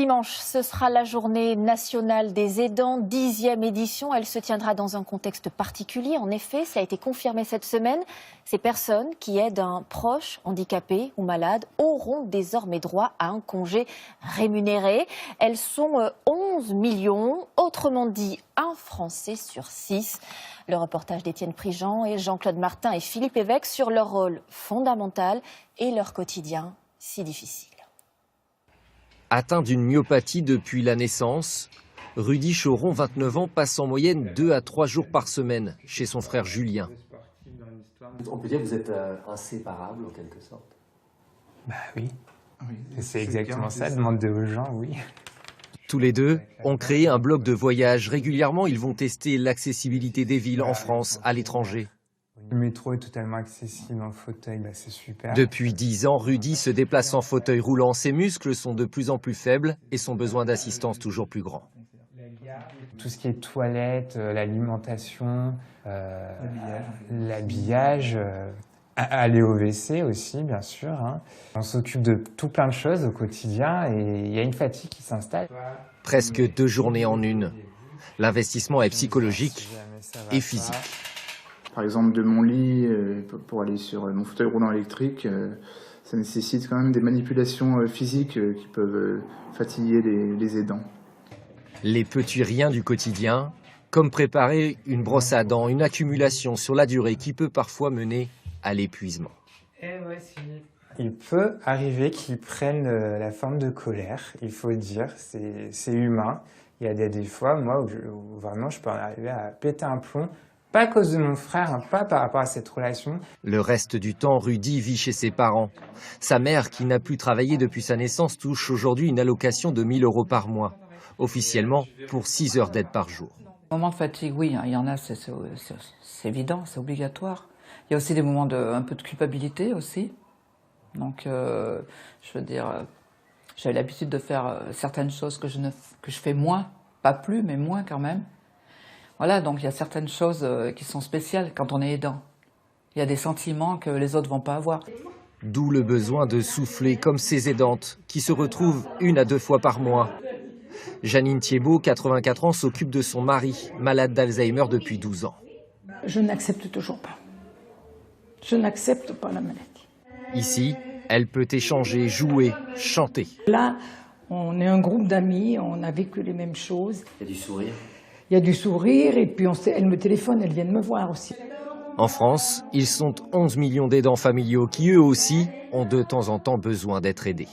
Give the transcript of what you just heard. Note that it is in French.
Dimanche, ce sera la journée nationale des aidants, 10e édition. Elle se tiendra dans un contexte particulier. En effet, ça a été confirmé cette semaine. Ces personnes qui aident un proche handicapé ou malade auront désormais droit à un congé rémunéré. Elles sont 11 millions, autrement dit un Français sur 6. Le reportage d'Étienne Prigent et Jean-Claude Martin et Philippe Évêque sur leur rôle fondamental et leur quotidien si difficile. Atteint d'une myopathie depuis la naissance, Rudy Choron, 29 ans, passe en moyenne 2 à 3 jours par semaine chez son frère Julien. On peut dire que vous êtes inséparables en quelque sorte. Bah oui, c'est exactement ça, demander aux gens, oui. Tous les deux ont créé un blog de voyage. Régulièrement, ils vont tester l'accessibilité des villes en France, à l'étranger. Le métro est totalement accessible en fauteuil, bah c'est super. Depuis 10 ans, Rudy se déplace en fauteuil roulant. Ses muscles sont de plus en plus faibles et son besoin d'assistance toujours plus grand. Tout ce qui est toilette, l'alimentation, l'habillage, aller au WC aussi, bien sûr. Hein. On s'occupe de tout plein de choses au quotidien et il y a une fatigue qui s'installe. Presque 2 journées en une. L'investissement est psychologique et physique. Par exemple, de mon lit pour aller sur mon fauteuil roulant électrique, ça nécessite quand même des manipulations physiques qui peuvent fatiguer les aidants. Les petits riens du quotidien, comme préparer une brosse à dents, une accumulation sur la durée qui peut parfois mener à l'épuisement. Il peut arriver qu'ils prennent la forme de colère, il faut le dire, c'est humain. Il y a des fois, moi, où vraiment je peux en arriver à péter un plomb. Pas à cause de mon frère, hein, pas par rapport à cette relation. Le reste du temps, Rudy vit chez ses parents. Sa mère, qui n'a plus travaillé depuis sa naissance, touche aujourd'hui une allocation de 1 000 € par mois. Officiellement, pour 6 heures d'aide par jour. Moments de fatigue, oui, il y en a, c'est évident, c'est obligatoire. Il y a aussi des moments un peu de culpabilité aussi. Donc, je veux dire, j'ai l'habitude de faire certaines choses que je fais moins, pas plus, mais moins quand même. Voilà, donc il y a certaines choses qui sont spéciales quand on est aidant. Il y a des sentiments que les autres ne vont pas avoir. D'où le besoin de souffler comme ces aidantes, qui se retrouvent 1 à 2 fois par mois. Janine Thiebaud, 84 ans, s'occupe de son mari, malade d'Alzheimer depuis 12 ans. Je n'accepte toujours pas. Je n'accepte pas la maladie. Ici, elle peut échanger, jouer, chanter. Là, on est un groupe d'amis, on a vécu les mêmes choses. Il y a du sourire. Il y a du sourire et puis elle me téléphone, elle vient me voir aussi. En France, ils sont 11 millions d'aidants familiaux qui, eux aussi, ont de temps en temps besoin d'être aidés.